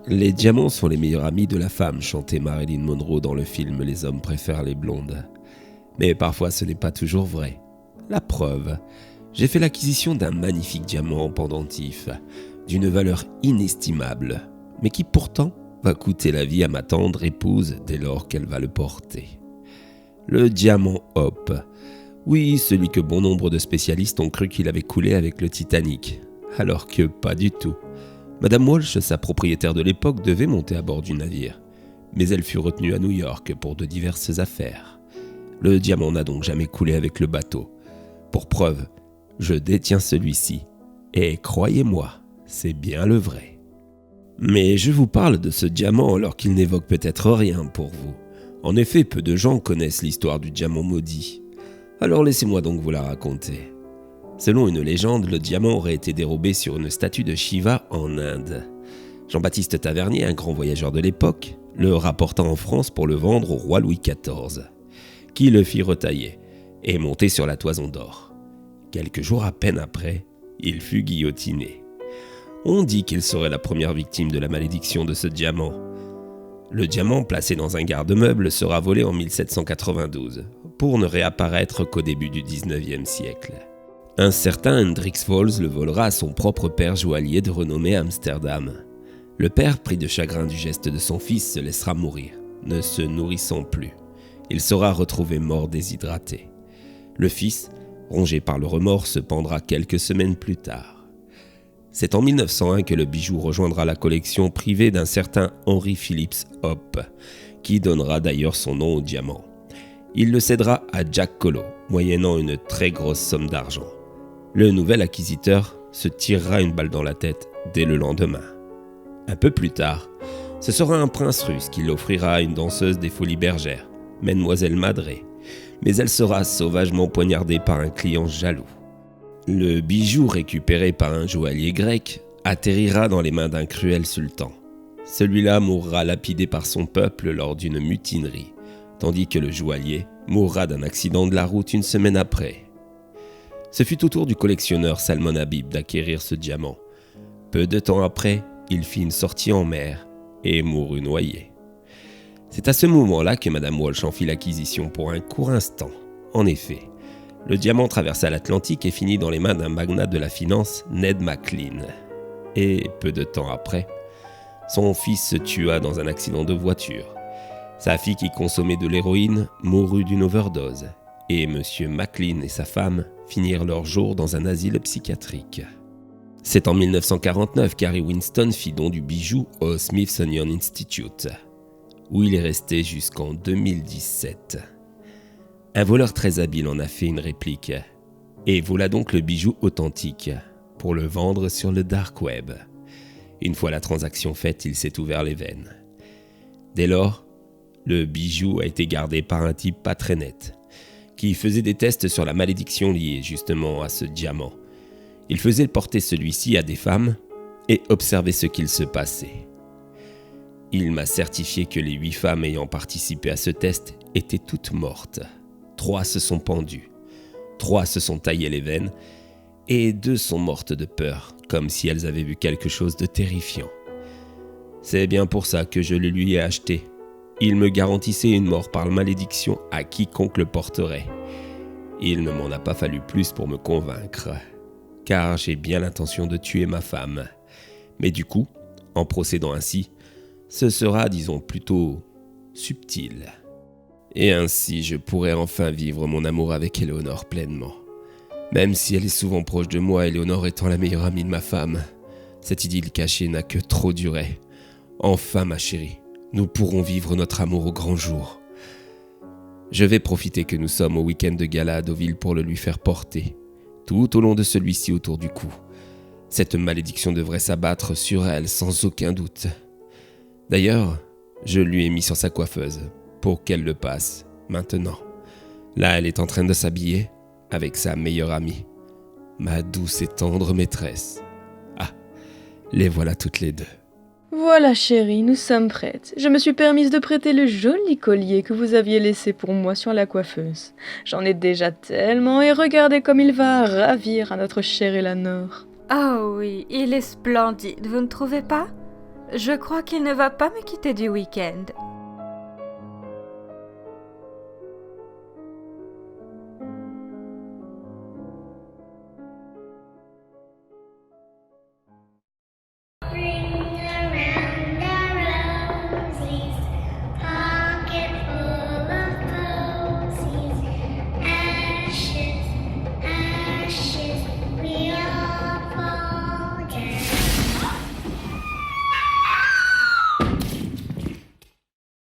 Les diamants sont les meilleurs amis de la femme, chantait Marilyn Monroe dans le film Les hommes préfèrent les blondes. Mais parfois ce n'est pas toujours vrai. La preuve, j'ai fait l'acquisition d'un magnifique diamant en pendentif, d'une valeur inestimable, mais qui pourtant va coûter la vie à ma tendre épouse dès lors qu'elle va le porter. Le diamant Hope. Oui, celui que bon nombre de spécialistes ont cru qu'il avait coulé avec le Titanic, alors que pas du tout. Madame Walsh, sa propriétaire de l'époque, devait monter à bord du navire, mais elle fut retenue à New York pour de diverses affaires. Le diamant n'a donc jamais coulé avec le bateau. Pour preuve, je détiens celui-ci, et croyez-moi, c'est bien le vrai. Mais je vous parle de ce diamant alors qu'il n'évoque peut-être rien pour vous. En effet, peu de gens connaissent l'histoire du diamant maudit. Alors laissez-moi donc vous la raconter. Selon une légende, le diamant aurait été dérobé sur une statue de Shiva en Inde. Jean-Baptiste Tavernier, un grand voyageur de l'époque, le rapporta en France pour le vendre au roi Louis XIV, qui le fit retailler et monter sur la toison d'or. Quelques jours à peine après, il fut guillotiné. On dit qu'il serait la première victime de la malédiction de ce diamant. Le diamant, placé dans un garde-meuble, sera volé en 1792, pour ne réapparaître qu'au début du XIXe siècle. Un certain Hendrix Fols le volera à son propre père joaillier de renommée à Amsterdam. Le père, pris de chagrin du geste de son fils, se laissera mourir, ne se nourrissant plus. Il sera retrouvé mort déshydraté. Le fils, rongé par le remords, se pendra quelques semaines plus tard. C'est en 1901 que le bijou rejoindra la collection privée d'un certain Henry Phillips Hope, qui donnera d'ailleurs son nom au diamant. Il le cédera à Jack Collot, moyennant une très grosse somme d'argent. Le nouvel acquisiteur se tirera une balle dans la tête dès le lendemain. Un peu plus tard, ce sera un prince russe qui l'offrira à une danseuse des Folies Bergères, Mademoiselle Madré, mais elle sera sauvagement poignardée par un client jaloux. Le bijou récupéré par un joaillier grec atterrira dans les mains d'un cruel sultan. Celui-là mourra lapidé par son peuple lors d'une mutinerie, tandis que le joaillier mourra d'un accident de la route une semaine après. Ce fut au tour du collectionneur Salmon Habib d'acquérir ce diamant. Peu de temps après, il fit une sortie en mer et mourut noyé. C'est à ce moment-là que Madame Walsh en fit l'acquisition pour un court instant. En effet, le diamant traversa l'Atlantique et finit dans les mains d'un magnat de la finance, Ned McLean. Et peu de temps après, son fils se tua dans un accident de voiture. Sa fille qui consommait de l'héroïne mourut d'une overdose. Et M. McLean et sa femme finirent leur jour dans un asile psychiatrique. C'est en 1949 qu'Harry Winston fit don du bijou au Smithsonian Institute, où il est resté jusqu'en 2017. Un voleur très habile en a fait une réplique, et vola donc le bijou authentique, pour le vendre sur le dark web. Une fois la transaction faite, il s'est ouvert les veines. Dès lors, le bijou a été gardé par un type pas très net, qui faisait des tests sur la malédiction liée justement à ce diamant. Il faisait porter celui-ci à des femmes et observer ce qu'il se passait. Il m'a certifié que les 8 femmes ayant participé à ce test étaient toutes mortes. 3 se sont pendues, 3 se sont taillées les veines et 2 sont mortes de peur, comme si elles avaient vu quelque chose de terrifiant. C'est bien pour ça que je le lui ai acheté. Il me garantissait une mort par malédiction à quiconque le porterait. Il ne m'en a pas fallu plus pour me convaincre, car j'ai bien l'intention de tuer ma femme. Mais du coup, en procédant ainsi, ce sera, disons, plutôt subtil. Et ainsi, je pourrai enfin vivre mon amour avec Éléonore pleinement. Même si elle est souvent proche de moi, Éléonore étant la meilleure amie de ma femme, cette idylle cachée n'a que trop duré. Enfin, ma chérie, nous pourrons vivre notre amour au grand jour. Je vais profiter que nous sommes au week-end de gala à Deauville pour le lui faire porter, tout au long de celui-ci autour du cou. Cette malédiction devrait s'abattre sur elle sans aucun doute. D'ailleurs, je lui ai mis sur sa coiffeuse pour qu'elle le passe maintenant. Là, elle est en train de s'habiller avec sa meilleure amie, ma douce et tendre maîtresse. Ah, les voilà toutes les deux. Voilà, chérie, nous sommes prêtes. Je me suis permise de prêter le joli collier que vous aviez laissé pour moi sur la coiffeuse. J'en ai déjà tellement et regardez comme il va ravir à notre chère Éléonore. Oh oui, il est splendide, vous ne trouvez pas ? Je crois qu'il ne va pas me quitter du week-end.